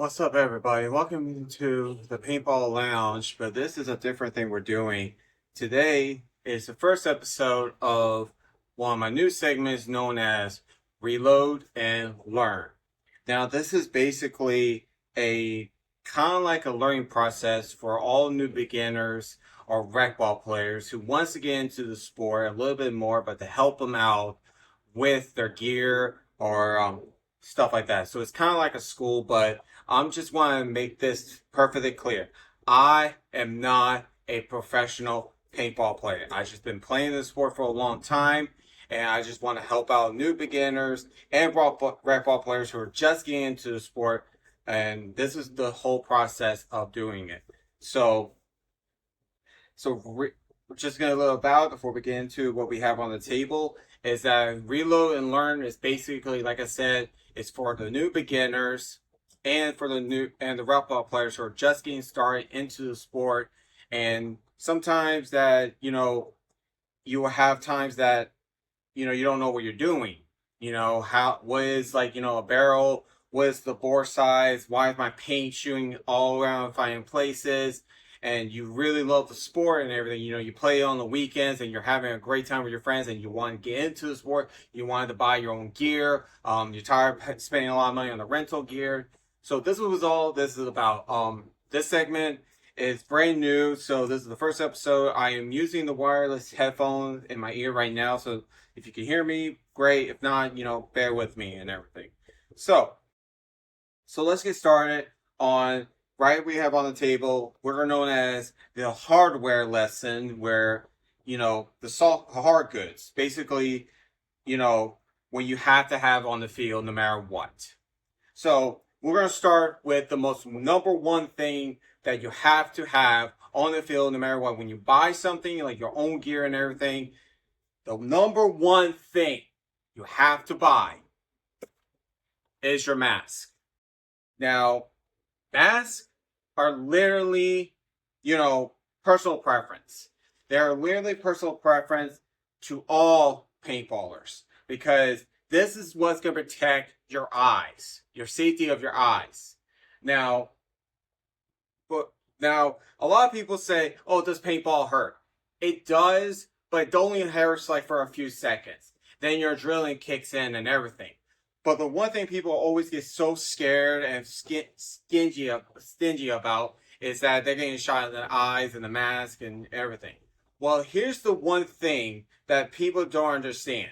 What's up, everybody? Welcome to the Paintball Lounge, but this is a different thing we're doing. Today is the first episode of one of my new segments known as Reload and Learn. Now, this is basically a kind of like a learning process for all new beginners or rec ball players who wants to get into the sport a little bit more, but to help them out with their gear or stuff like that. So it's kind of like a school, but I'm just want to make this perfectly clear. I am not a professional paintball player. I've just been playing this sport for a long time, and I just want to help out new beginners and rec ball players who are just getting into the sport. And this is the whole process of doing it. So just going to little about before we get into what we have on the table is that Reload and Learn is basically, like I said, it's for the new beginners and for the rec ball players who are just getting started into the sport. And sometimes that, you will have times that, you don't know what you're doing. What is like, a barrel? What is the bore size? Why is my paint shooting all around finding places? And you really love the sport and everything. You play on the weekends and you're having a great time with your friends and you want to get into the sport. You wanted to buy your own gear. You're tired of spending a lot of money on the rental gear. So this was all this is about. This segment is brand new. So this is the first episode. I am using the wireless headphones in my ear right now. So if you can hear me, great. If not, bear with me and everything. So let's get started on we have on the table what are known as the hardware lesson, where the hard goods, basically, when you have to have on the field no matter what. So we're going to start with the most number one thing that you have to have on the field no matter what. When you buy something like your own gear and everything, the number one thing you have to buy is your mask. Now, masks are literally, personal preference. They're literally personal preference to all paintballers, because this is what's going to protect your eyes, your safety of your eyes. Now, a lot of people say, "Oh, does paintball hurt?" It does, but it only hurts like for a few seconds. Then your adrenaline kicks in and everything. But the one thing people always get so scared and stingy about is that they're getting shot in the eyes and the mask and everything. Well, here's the one thing that people don't understand.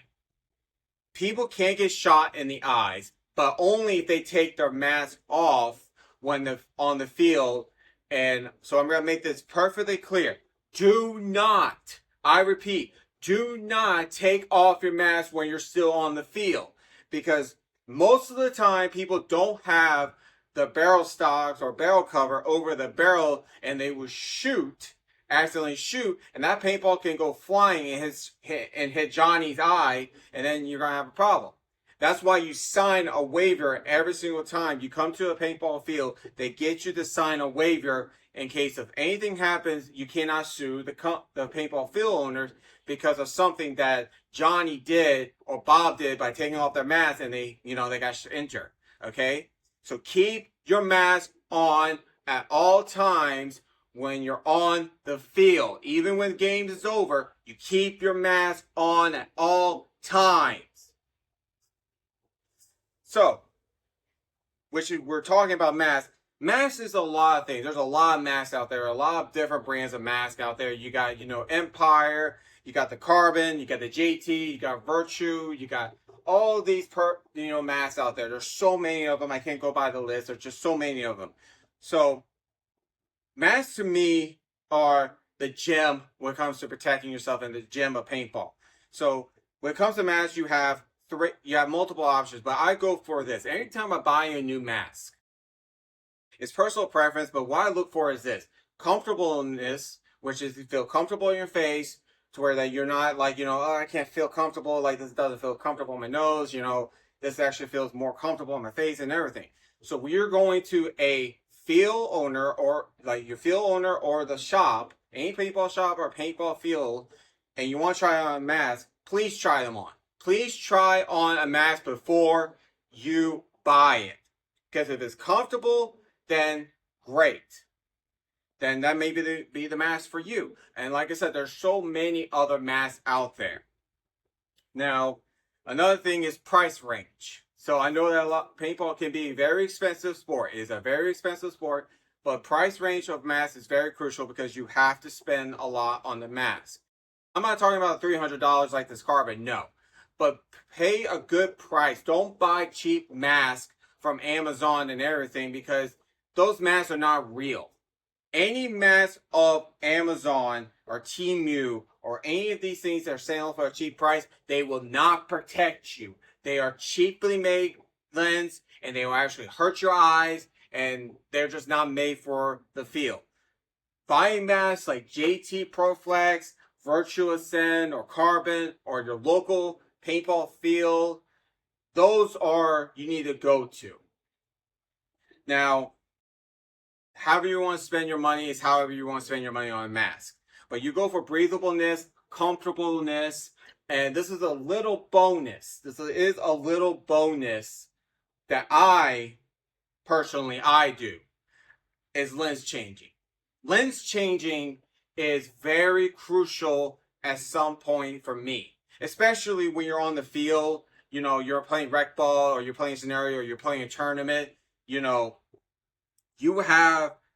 People can't get shot in the eyes, but only if they take their mask off when on the field. And so I'm going to make this perfectly clear. Do not, I repeat, do not take off your mask when you're still on the field. Because most of the time, people don't have the barrel stocks or barrel cover over the barrel, and they will accidentally shoot, and that paintball can go flying and hit Johnny's eye, and then you're going to have a problem. That's why you sign a waiver every single time you come to a paintball field. They get you to sign a waiver in case if anything happens, you cannot sue the paintball field owners because of something that Johnny did or Bob did by taking off their mask and they got injured. Okay? So keep your mask on at all times when you're on the field. Even when the game is over, you keep your mask on at all times. So, we're talking about masks. Masks is a lot of things. There's a lot of masks out there, a lot of different brands of masks out there. You got, Empire, you got the Carbon, you got the JT, you got Virtue, you got all these masks out there. There's so many of them. I can't go by the list. There's just so many of them. So, masks to me are the gem when it comes to protecting yourself and the gem of paintball. So, when it comes to masks, you have multiple options, but I go for this. Anytime I buy a new mask, it's personal preference, but what I look for is this: comfortableness, which is you feel comfortable in your face, to where that you're not like, oh, I can't feel comfortable, like this doesn't feel comfortable in my nose, this actually feels more comfortable in my face and everything. So when you're going to a field owner or the shop, any paintball shop or paintball field, and you want to try on a mask, please try them on. Please try on a mask before you buy it. Because if it's comfortable, then great. Then that may be the mask for you. And like I said, there's so many other masks out there. Now, another thing is price range. So I know that paintball can be a very expensive sport. It is a very expensive sport, but price range of masks is very crucial because you have to spend a lot on the mask. I'm not talking about $300 like this carbon, no. But pay a good price. Don't buy cheap masks from Amazon and everything because those masks are not real. Any mask of Amazon or Temu or any of these things that are selling for a cheap price, they will not protect you. They are cheaply made lens and they will actually hurt your eyes and they're just not made for the field. Buying masks like JT ProFlex, Virtual Ascend, or Carbon, or your local paintball field, those are you need to go to. Now, however you want to spend your money is however you want to spend your money on a mask. But you go for breathability, comfortableness, and this is a little bonus. This is a little bonus that I do, is lens changing. Lens changing is very crucial at some point for me, especially when you're on the field, you know, you're playing rec ball or you're playing scenario or you're playing a tournament, you know,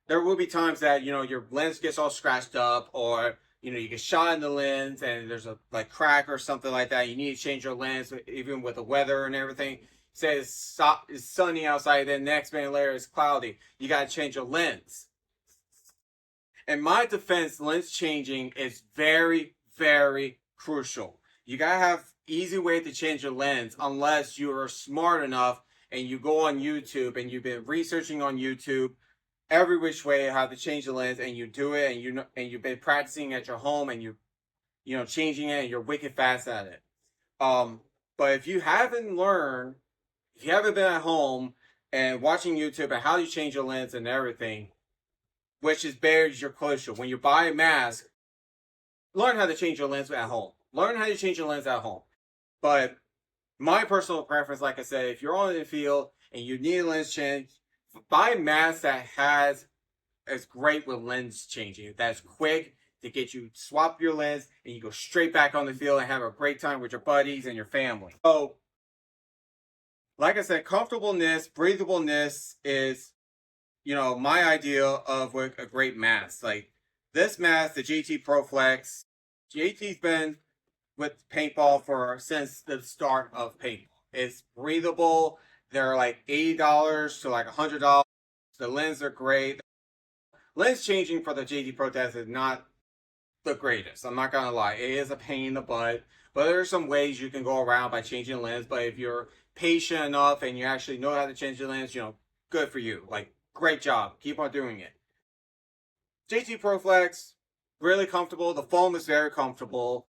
there will be times that, you know, your lens gets all scratched up or, you know, you get shot in the lens and there's a like crack or something like that. You need to change your lens even with the weather and everything. Say it's sunny outside, then the next minute later it's cloudy. You got to change your lens. In my defense, lens changing is very, very crucial. You got to have easy way to change your lens unless you are smart enough and you go on YouTube and you've been researching on YouTube every which way how to change the lens and you do it and you've been practicing at your home and you know changing it and you're wicked fast at it. But if you haven't learned, if you haven't been at home and watching YouTube and how you change your lens and everything, which is bears your crucial. When you buy a mask, learn how to change your lens at home. Learn how to change your lens at home. But my personal preference, like I said, if you're on the field and you need a lens change, buy a mask that is great with lens changing. That's quick to get you swap your lens and you go straight back on the field and have a great time with your buddies and your family. So, like I said, comfortableness, breathability is, you know, my idea of a great mask. Like this mask, the JT ProFlex, JT's been with paintball since the start of paintball. It's breathable. They're like $80 to like $100. The lenses are great. Lens changing for the JT ProFlex is not the greatest. I'm not gonna lie. It is a pain in the butt. But there are some ways you can go around by changing lens. But if you're patient enough and you actually know how to change the lens, you know, good for you. Like, great job. Keep on doing it. JT ProFlex, really comfortable. The foam is very comfortable.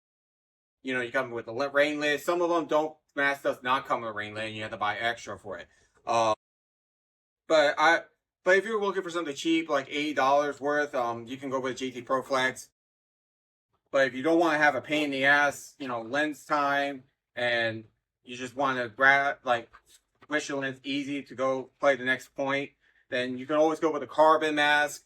You know, you come with the rain lid. Some of them mask does not come with a rain lid and you have to buy extra for it. But if you're looking for something cheap, like $80 worth, you can go with JT ProFlex. But if you don't want to have a pain in the ass, you know, lens time, and you just want to switch your lens easy to go play the next point, then you can always go with a carbon mask.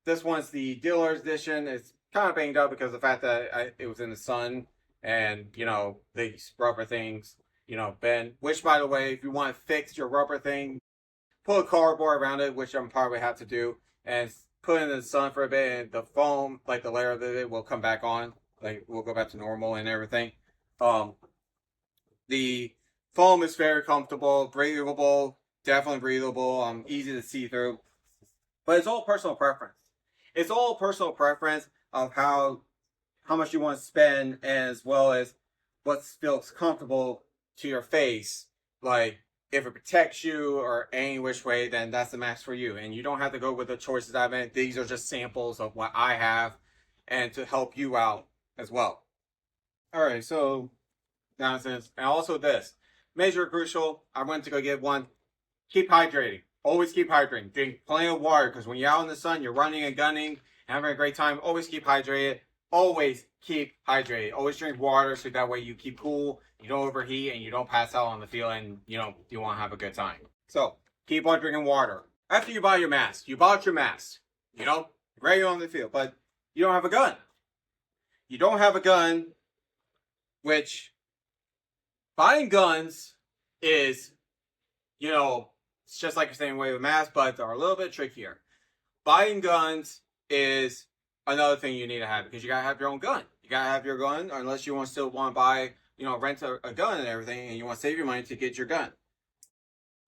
This one's the dealer's edition. It's kind of banged up because of the fact that it was in the sun and, you know, these rubber things, you know, bend. Which, by the way, if you want to fix your rubber thing, put a cardboard around it, which I'm probably have to do, and put it in the sun for a bit, and the foam, like the layer of it, will come back on. Like, we'll go back to normal and everything. The foam is very comfortable, breathable, definitely breathable, easy to see through. But it's all personal preference. It's all personal preference of how much you want to spend, as well as what feels comfortable to your face. Like, if it protects you or any which way, then that's the mask for you. And you don't have to go with the choices I've made. These are just samples of what I have and to help you out as well. All right, so nonsense. And also this, major crucial, I went to go get one. Keep hydrating. Always keep hydrating. Drink plenty of water, because when you're out in the sun, you're running and gunning, having a great time. Always keep hydrated. Always keep hydrated. Always drink water so that way you keep cool, you don't overheat, and you don't pass out on the field, and you want to have a good time. So keep on drinking water. After you buy your mask, you bought your mask, you know, ready on the field, but you don't have a gun. You don't have a gun, which buying guns is, it's just like the same way with masks, but they're a little bit trickier. Buying guns is another thing you need to have because you gotta have your own gun. You gotta have your gun unless you still want to buy, rent a gun and everything, and you want to save your money to get your gun.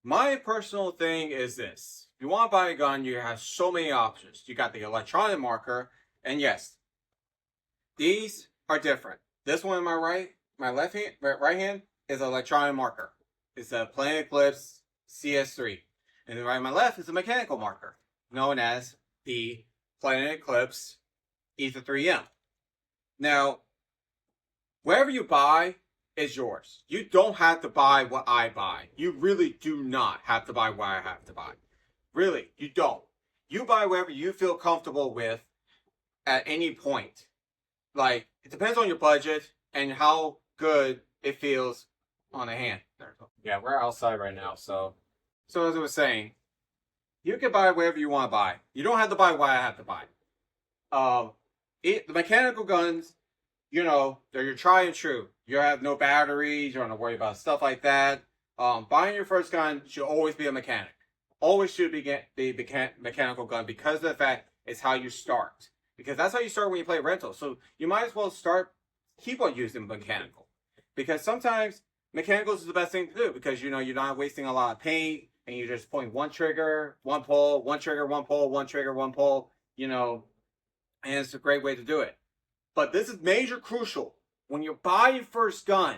My personal thing is this. If you want to buy a gun, you have so many options. You got the electronic marker, and yes, these are different. This one in my right hand is an electronic marker. It's a Planet Eclipse CS3. And then right on my left is a mechanical marker, known as the Planet Eclipse Ether 3M. Now, whatever you buy is yours. You don't have to buy what I buy. You really do not have to buy what I have to buy. Really, you don't. You buy whatever you feel comfortable with at any point. Like, it depends on your budget and how good it feels on the hand. Yeah, we're outside right now, so as I was saying, you can buy whatever you want to buy. You don't have to buy what I have to buy. The mechanical guns, they're your try and true. You have no batteries, you don't have to worry about stuff like that. Buying your first gun should always be a mechanic. Always should be mechanical gun because of the fact it's how you start. Because that's how you start when you play rental. So you might as well keep on using mechanical. Because sometimes mechanicals is the best thing to do because, you're not wasting a lot of paint and you're just pulling one trigger, one pull, one trigger, one pull, one trigger, one pull, and it's a great way to do it. But this is major crucial. When you buy your first gun,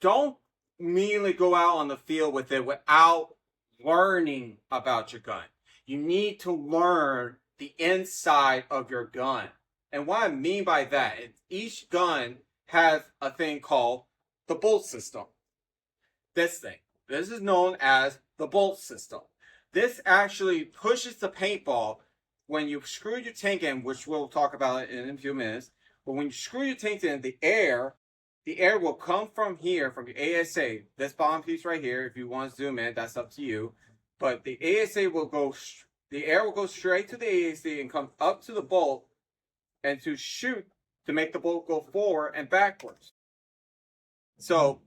don't immediately go out on the field with it without learning about your gun. You need to learn the inside of your gun. And what I mean by that is each gun has a thing called the bolt system. This is known as the bolt system. This actually pushes the paintball when you screw your tank in, which we'll talk about in a few minutes. But when you screw your tank in, the air will come from here, from your ASA. This bottom piece right here, if you want to zoom in, that's up to you. But the ASA will go, the air will go straight to the ASA and come up to the bolt and to shoot to make the bolt go forward and backwards. So,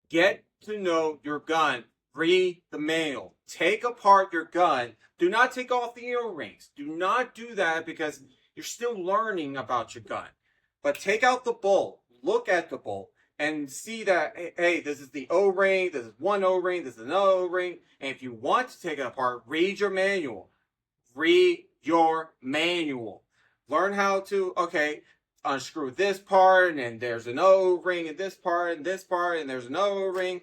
get to know your gun. Read the manual. Take apart your gun. Do not take off the O-rings. Do not do that because you're still learning about your gun. But take out the bolt. Look at the bolt and see that, hey, this is the O-ring. This is one O-ring. This is another O-ring. And if you want to take it apart, read your manual. Read your manual. Learn how to, unscrew this part, and there's an O-ring in this part, and this part, and there's an O-ring.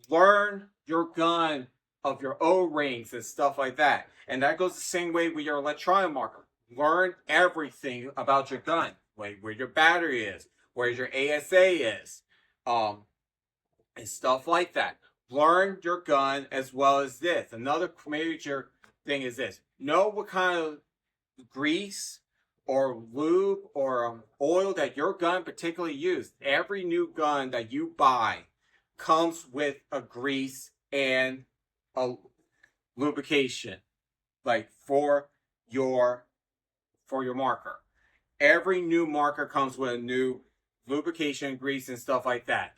Learn your gun of your O-rings and stuff like that. And that goes the same way with your electronic marker. Learn everything about your gun. Where your battery is, where your ASA is, and stuff like that. Learn your gun as well as this. Another major thing is this. Know what kind of grease or lube or oil that your gun particularly uses. Every new gun that you buy comes with a grease and a lubrication, like for your marker. Every new marker comes with a new lubrication, grease, and stuff like that.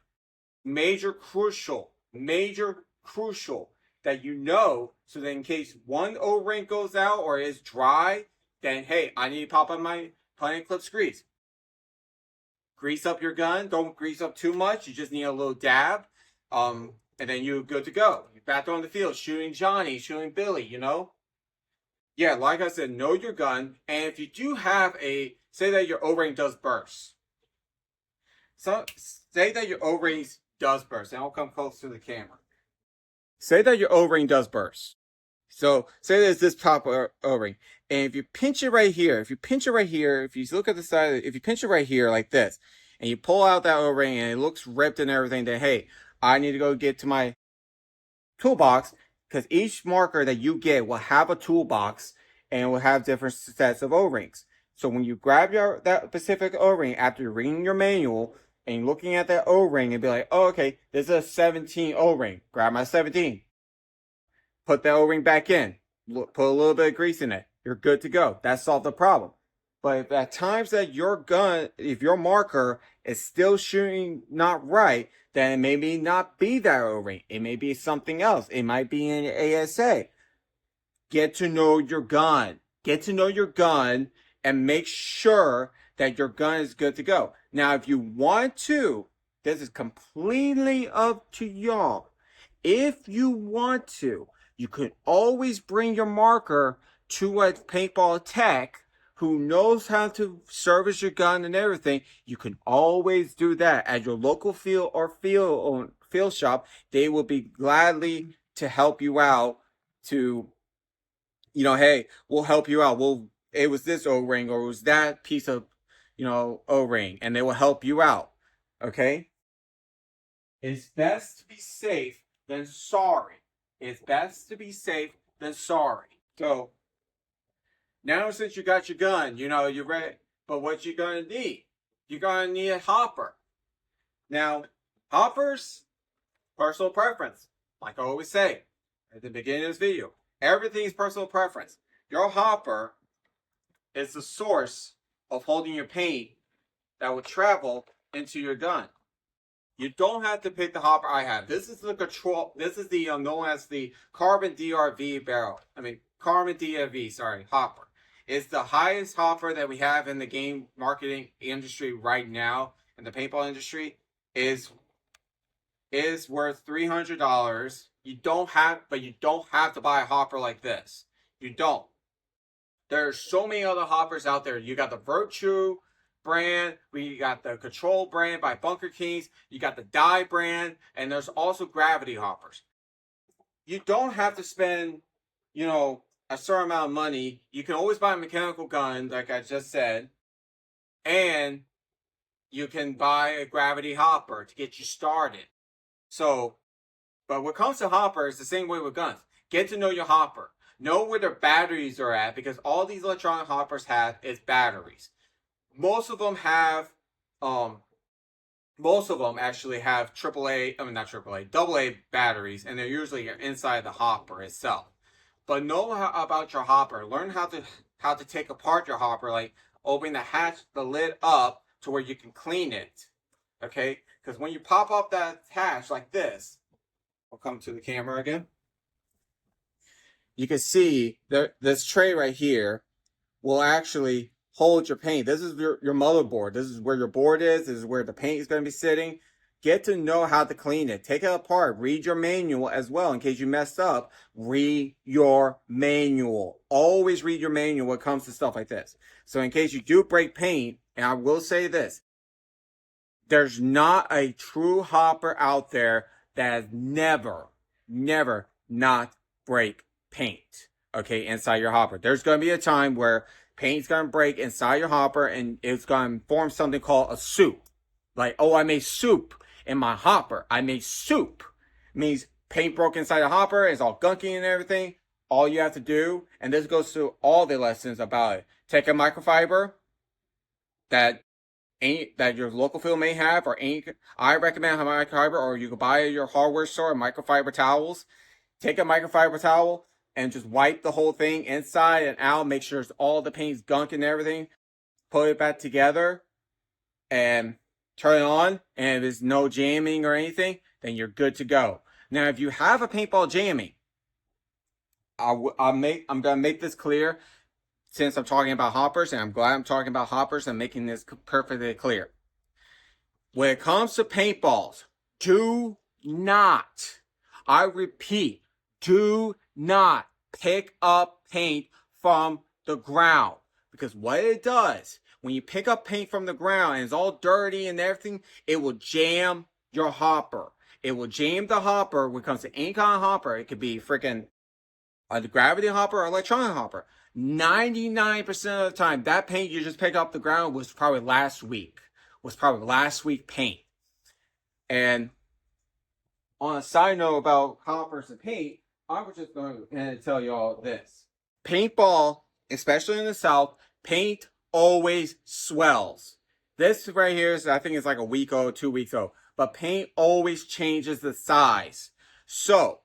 Major crucial that so that in case one O-ring goes out or is dry, then hey, I need to pop on my Planet Eclipse grease. Grease up your gun. Don't grease up too much. You just need a little dab. And then you're good to go. You're back on the field, shooting Johnny, shooting Billy, Yeah, like I said, know your gun. And if you do have say that your O-ring does burst. So, say that your O-rings does burst. And I'll come close to the camera. Say that your O-ring does burst. So, say there's this top O-ring. And if you pinch it right here, if you look at the side, if you pinch it right here like this, and you pull out that O-ring and it looks ripped and everything, then hey, I need to go get to my toolbox, because each marker that you get will have a toolbox and will have different sets of O-rings. So when you grab that specific O-ring after reading your manual and looking at that O-ring and be like, oh, okay, this is a 17 O-ring. Grab my 17. put the O-ring back in, put a little bit of grease in it. You're good to go. That solved the problem. But if at times that your gun, if your marker is still shooting not right, then it maybe not be that O-ring. It may be something else. It might be an ASA. Get to know your gun. Get to know your gun and make sure that your gun is good to go. Now, if you want to, this is completely up to y'all. If you want to, you can always bring your marker to a paintball tech who knows how to service your gun and everything. You can always do that at your local field shop. They will be gladly to help you out to, hey, we'll help you out. It was this O-ring or it was that piece of, O-ring, and they will help you out. Okay? It's best to be safe than sorry. It's best to be safe than sorry. So, now since you got your gun, you're ready. But what you gonna need? You're gonna need a hopper. Now, hoppers, personal preference. Like I always say at the beginning of this video, everything is personal preference. Your hopper is the source of holding your paint that will travel into your gun. You don't have to pick the hopper I have. This is the control. This is the known as the carbon DRV barrel. Carbon DRV. Sorry, hopper. It's the highest hopper that we have in the game marketing industry right now. In the paintball industry, is worth $300. You don't have to buy a hopper like this. You don't. There's so many other hoppers out there. You got the Virtue brand, we got the Control brand by Bunker Kings, you got the Dye brand, and there's also gravity hoppers. You don't have to spend, a certain amount of money. You can always buy a mechanical gun, like I just said, and you can buy a gravity hopper to get you started. So, but when it comes to hoppers, the same way with guns. Get to know your hopper. Know where their batteries are at, because all these electronic hoppers have is batteries. Most of them actually have AA batteries, and they're usually inside the hopper itself. But know about your hopper. Learn how to take apart your hopper, like open the lid up to where you can clean it. Okay? Because when you pop up that hatch like this, I'll come to the camera again. You can see this tray right here will actually hold your paint. This is your motherboard. This is where your board is. This is where the paint is going to be sitting. Get to know how to clean it. Take it apart. Read your manual as well. In case you messed up, read your manual. Always read your manual when it comes to stuff like this. So in case you do break paint, and I will say this, there's not a true hopper out there that has never not break paint, okay, inside your hopper. There's going to be a time where paint's going to break inside your hopper and it's going to form something called a soup. Like, oh, I made soup in my hopper. I made soup. It means paint broke inside the hopper. It's all gunky and everything. All you have to do, and this goes through all the lessons about it, take a microfiber that your local field may have, or I recommend a microfiber, or you can buy at your hardware store microfiber towels. Take a microfiber towel and just wipe the whole thing inside and out. Make sure all the paint's gunk and everything. Put it back together and turn it on. And if there's no jamming or anything, then you're good to go. Now, if you have a paintball jamming, I'm gonna make this clear. Since I'm talking about hoppers, and I'm glad I'm talking about hoppers and making this perfectly clear. When it comes to paintballs, do not, I repeat, do not pick up paint from the ground. Because what it does, when you pick up paint from the ground and it's all dirty and everything, it will jam your hopper. It will jam the hopper when it comes to any kind of hopper. It could be freaking a gravity hopper or electronic hopper. 99% of the time, that paint you just picked up the ground was probably last week paint. And on a side note about hoppers and paint, I was just going to tell you all this. Paintball, especially in the South, paint always swells. This right here is, I think it's like a week old, 2 weeks old. But paint always changes the size. So,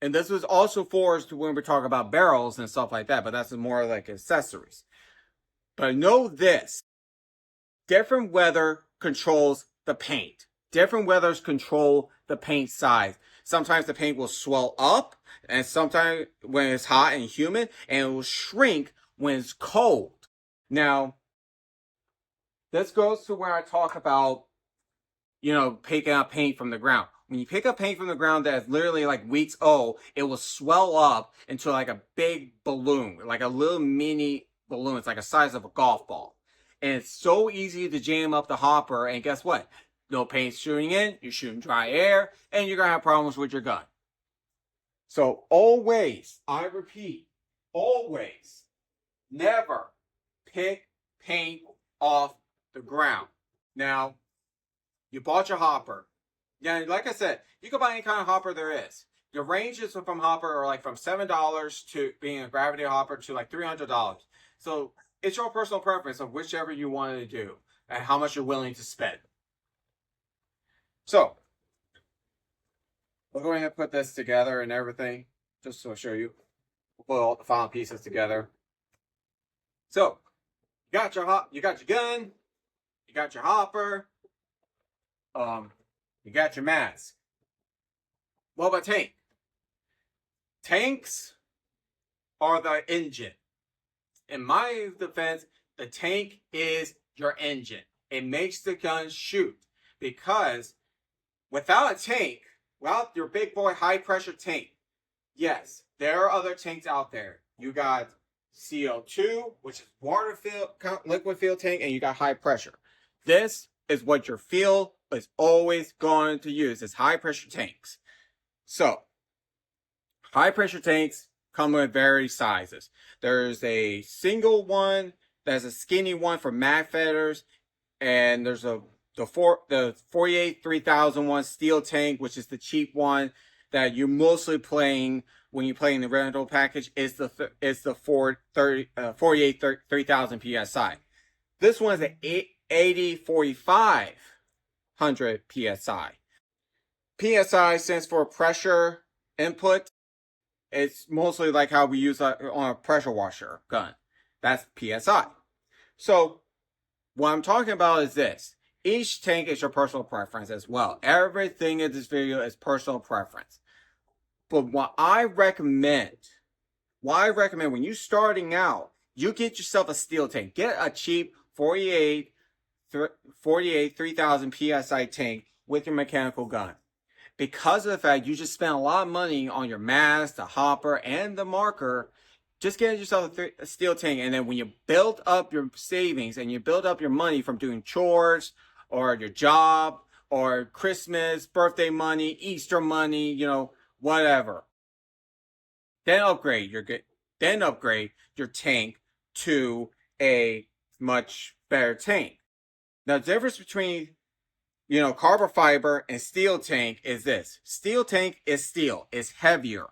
And this was also for when we're talking about barrels and stuff like that, but that's more like accessories. But know this, different weather controls the paint. Different weathers control the paint size. Sometimes the paint will swell up, and sometimes when it's hot and humid, and it will shrink when it's cold. Now, this goes to where I talk about, picking up paint from the ground. When you pick up paint from the ground that's literally like weeks old, it will swell up into like a big balloon, like a little mini balloon. It's like the size of a golf ball. And it's so easy to jam up the hopper, and guess what? No paint shooting in, you're shooting dry air, and you're going to have problems with your gun. So always, I repeat, always, never pick paint off the ground. Now, you bought your hopper. Yeah, like I said, you can buy any kind of hopper there is. The ranges from hopper are like from $7 to being a gravity hopper to like $300. So it's your personal preference of whichever you want to do and how much you're willing to spend. So, we'll go ahead and put this together and everything, just to show you. We'll put all the final pieces together. So, you got your gun, you got your hopper, you got your mask. What about tank? Tanks are the engine. In my defense, the tank is your engine. It makes the gun shoot. Because without a tank, without your big boy high pressure tank, yes, there are other tanks out there. You got CO2, which is water filled, liquid filled tank, and you got high pressure. This is what your field is always going to use, is high pressure tanks. So, high pressure tanks come with various sizes. There's a single one, there's a skinny one for mag fetters, and there's the 48 3000 one steel tank, which is the cheap one that you're mostly playing when you play in the rental package, is the 48 3000 psi. This one is an 80 4500 psi. PSI stands for pressure input. It's mostly like how we use on a pressure washer gun. That's PSI. So what I'm talking about is this. Each tank is your personal preference as well. Everything in this video is personal preference. But what I recommend when you're starting out, you get yourself a steel tank. Get a cheap 48 3000 PSI tank with your mechanical gun. Because of the fact you just spent a lot of money on your mask, the hopper, and the marker, just get yourself a steel tank. And then when you build up your savings and you build up your money from doing chores or your job or Christmas, birthday money, Easter money, whatever, then upgrade your tank to a much better tank. Now, the difference between carbon fiber and steel tank is this. Steel tank is steel. It's heavier.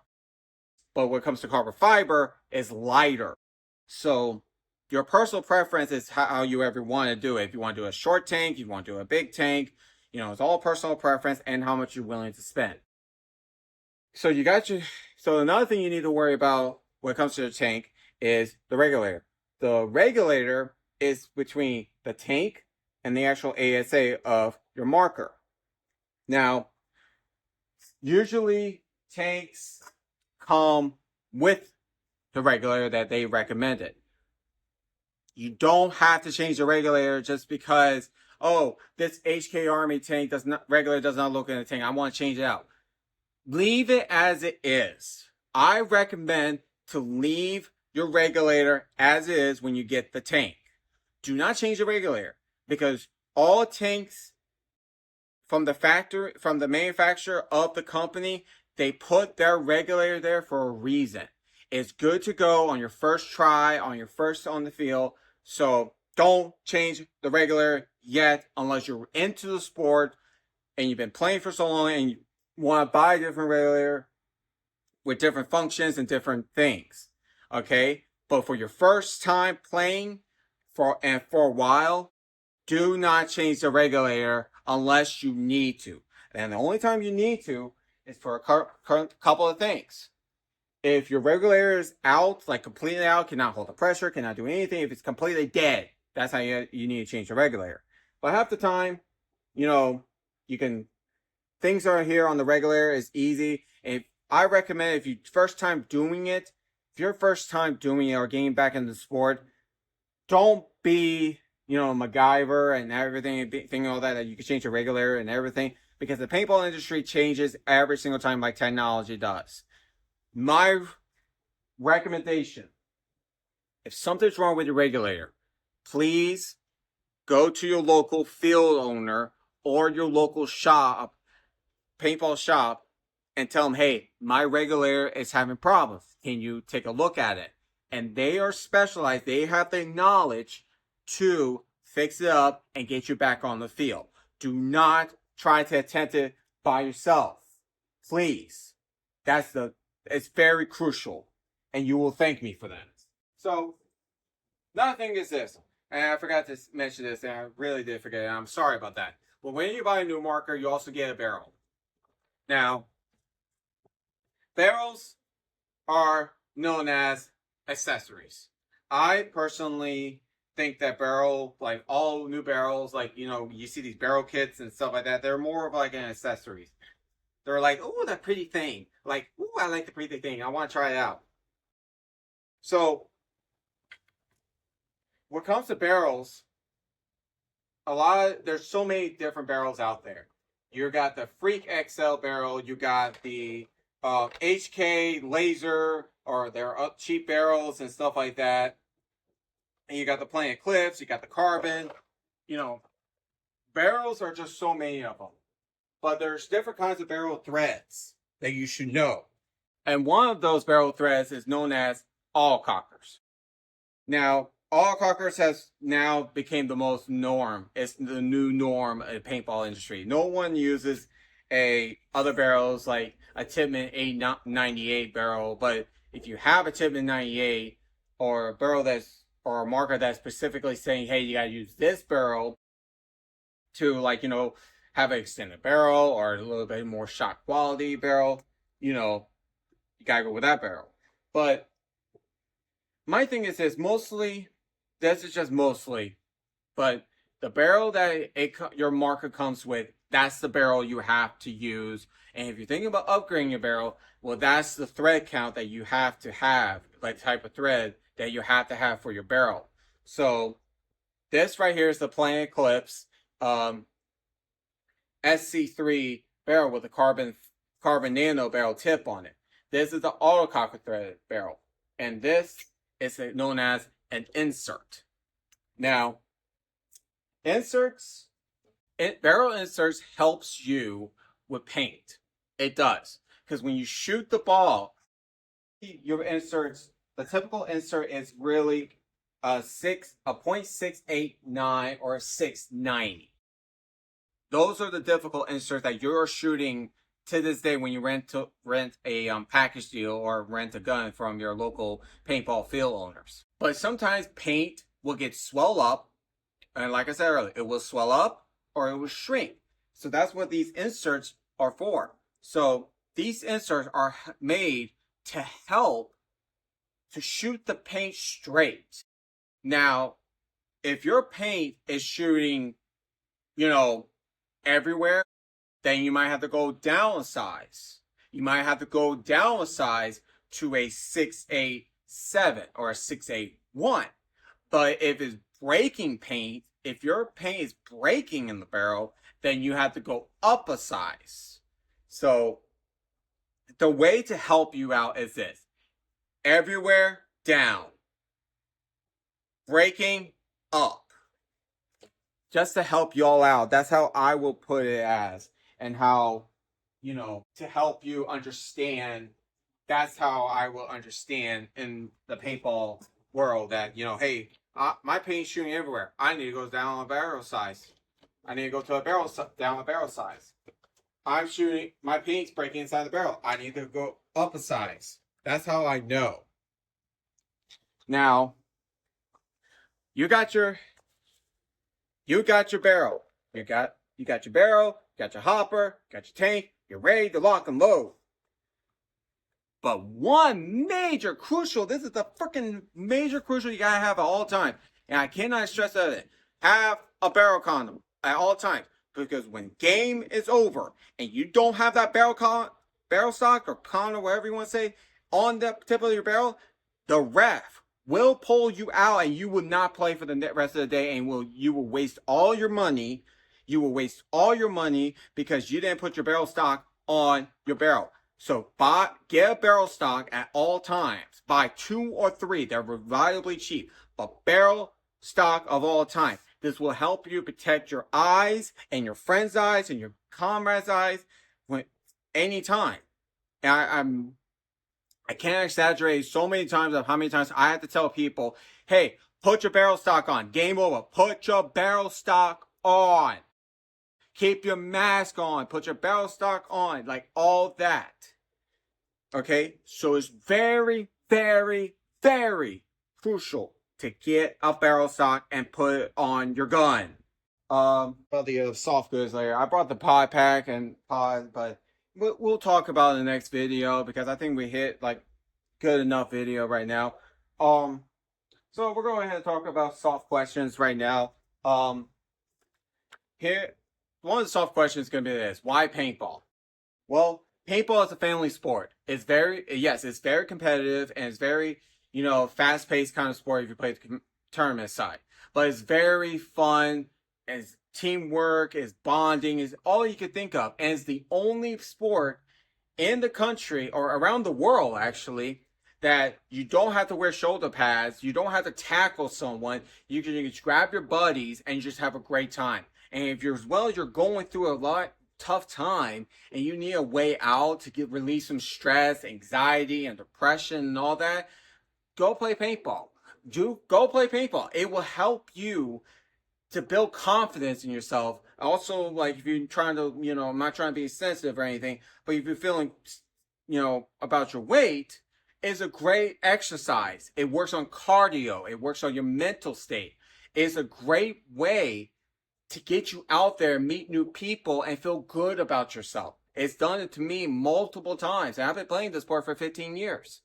But when it comes to carbon fiber, it's lighter. So your personal preference is how you ever want to do it. If you want to do a short tank, you want to do a big tank, it's all personal preference and how much you're willing to spend. So so another thing you need to worry about when it comes to the tank is the regulator. The regulator is between the tank and the actual ASA of your marker. Now, usually tanks come with the regulator that they recommended. You don't have to change the regulator just because, this HK Army tank regulator does not look in the tank. I want to change it out. Leave it as it is. I recommend to leave your regulator as it is when you get the tank. Do not change the regulator, because all tanks from the manufacturer of the company, they put their regulator there for a reason. It's good to go on your first try, on the field. So don't change the regulator yet unless you're into the sport and you've been playing for so long and you want to buy a different regulator with different functions and different things. Okay? But for your first time playing for a while, do not change the regulator unless you need to. And the only time you need to is for a couple of things. If your regulator is out, like completely out, cannot hold the pressure, cannot do anything, if it's completely dead, that's how you need to change the regulator. But half the time, you can, things are here on the regulator is easy. If I recommend, if you first time doing it, if you're first time doing it or getting back into the sport, don't be, MacGyver and everything, thinking all that you can change your regulator and everything, because the paintball industry changes every single time like technology does. My recommendation, if something's wrong with your regulator, please go to your local field owner or your local shop, paintball shop, and tell them, hey, my regulator is having problems. Can you take a look at it? And they are specialized. They have the knowledge to fix it up and get you back on the field. Do not try to attempt it by yourself. Please. It's very crucial. And you will thank me for that. So, another thing is this. And I forgot to mention this, and I really did forget it. I'm sorry about that. But when you buy a new marker, you also get a barrel. Now, barrels are known as accessories. I personally think that like all new barrels, like, you see these barrel kits and stuff like that, they're more of like an accessories. They're like, oh, that pretty thing. Like, oh, I like the pretty thing. I want to try it out. So, when it comes to barrels, there's so many different barrels out there. You got the Freak XL barrel, you got the HK laser, or their cheap barrels and stuff like that. And you got the Planet Eclipse, you got the carbon. Barrels are just so many of them. But there's different kinds of barrel threads that you should know. And one of those barrel threads is known as all cockers. Now, all cockers has now became the most norm. It's the new norm in the paintball industry. No one uses other barrels like a Tippmann 898 barrel, but if you have a Tippmann 98 or a barrel or a marker that's specifically saying, hey, you gotta use this barrel to have an extended barrel or a little bit more shot quality barrel, you gotta go with that barrel. But my thing is this, this is just mostly, but the barrel that your marker comes with, that's the barrel you have to use. And if you're thinking about upgrading your barrel, well, that's the thread count that you have to have, like type of thread that you have to have for your barrel. So this right here is the Planet Eclipse SC3 barrel with a carbon nano barrel tip on it. This is the auto cocker thread barrel, and this is known as an insert. Now, barrel inserts helps you with paint. It does. Because when you shoot the ball, your inserts, the typical insert is really a 0.689 or a 690. Those are the difficult inserts that you're shooting to this day when you rent a package deal or rent a gun from your local paintball field owners. But sometimes paint will get swelled up, and like I said earlier, it will swell up or it will shrink. So that's what these inserts are for. So these inserts are made to help to shoot the paint straight. Now, if your paint is shooting, everywhere, then you might have to go down a size. You might have to go down a size to a 687 or a 681. But if it's breaking paint, if your paint is breaking in the barrel, then you have to go up a size. So the way to help you out is this. Everywhere, down. Breaking, up. Just to help y'all out. That's how I will put it as. And how, to help you understand, that's how I will understand in the paintball world that, hey, my paint's shooting everywhere. I need to go down a barrel size. I need to go to down a barrel size. I'm shooting, my paint's breaking inside the barrel. I need to go up a size. That's how I know. Now, you got your barrel. You got your barrel, you got your hopper, got your tank, You're ready to lock and load. But one major crucial, this is the freaking major crucial you gotta have at all times. And I cannot stress that. Have a barrel condom at all times. Because when game is over and you don't have that barrel stock or condom, whatever you want to say, on the tip of your barrel, the ref will pull you out and you will not play for the rest of the day, and you will waste all your money. You will waste all your money because you didn't put your barrel stock on your barrel. So get a barrel stock at all times. Buy 2 or 3. They're reliably cheap. But barrel stock of all time. This will help you protect your eyes and your friend's eyes and your comrade's eyes anytime. And I can't exaggerate so many times of how many times I have to tell people, hey, put your barrel stock on. Game over. Put your barrel stock on. Keep your mask on. Put your barrel stock on. Like all that. Okay? So it's very, very, very crucial to get a barrel stock and put it on your gun. About the soft goods later. I brought the pod pack and pod, but we'll talk about it in the next video because I think we hit like good enough video right now. So we're going ahead and talk about soft questions right now. Here, one of the soft questions is going to be this: why paintball? Well, paintball is a family sport. It's very competitive and it's very, fast-paced kind of sport if you play the tournament side. But it's very fun. It's teamwork, it's bonding, is all you could think of. And it's the only sport in the country or around the world, actually, that you don't have to wear shoulder pads. You don't have to tackle someone. You can just grab your buddies and just have a great time. And if you're going through a tough time and you need a way out to release some stress, anxiety, and depression and all that, go play paintball. Go play paintball. It will help you to build confidence in yourself. Also, like if you're trying to, I'm not trying to be sensitive or anything, but if you're feeling, about your weight, it's a great exercise. It works on cardio. It works on your mental state. It's a great way to get you out there, meet new people, and feel good about yourself. It's done it to me multiple times. And I've been playing this sport for 15 years.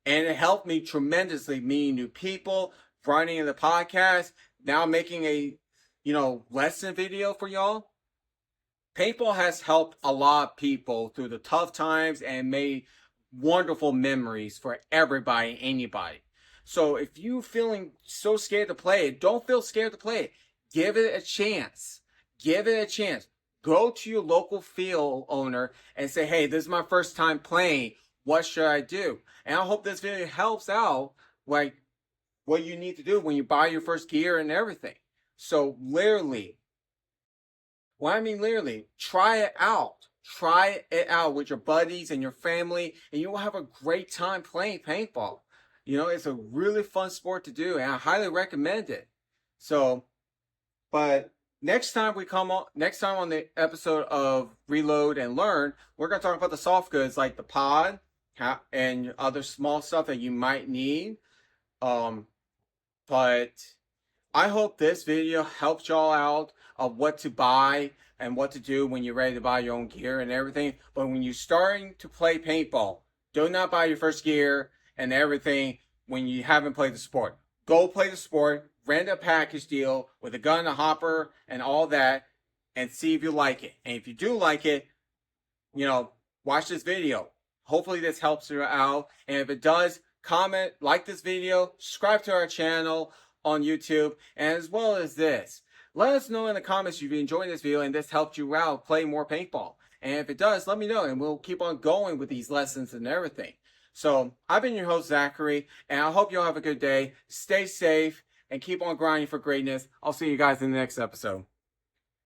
And it helped me tremendously meeting new people, running the podcast, now making a, lesson video for y'all. Paintball has helped a lot of people through the tough times and made wonderful memories for everybody, anybody. So if you're feeling so scared to play it, don't feel scared to play it. Give it a chance. Give it a chance. Go to your local field owner and say, hey, this is my first time playing. What should I do? And I hope this video helps out, like, what you need to do when you buy your first gear and everything. So, literally, try it out. Try it out with your buddies and your family, and you will have a great time playing paintball. It's a really fun sport to do, and I highly recommend it. So, but next time on the episode of Reload and Learn, we're going to talk about the soft goods like the pod and other small stuff that you might need. But I hope this video helps y'all out of what to buy and what to do when you're ready to buy your own gear and everything. But when you're starting to play paintball, do not buy your first gear and everything when you haven't played the sport. Go play the sport, rent a package deal with a gun, a hopper, and all that, and see if you like it. And if you do like it, watch this video. Hopefully this helps you out. And if it does, comment, like this video, subscribe to our channel on YouTube, and as well as this. Let us know in the comments if you enjoyed this video and this helped you out play more paintball. And if it does, let me know, and we'll keep on going with these lessons and everything. So, I've been your host, Zachary, and I hope you all have a good day. Stay safe, and keep on grinding for greatness. I'll see you guys in the next episode.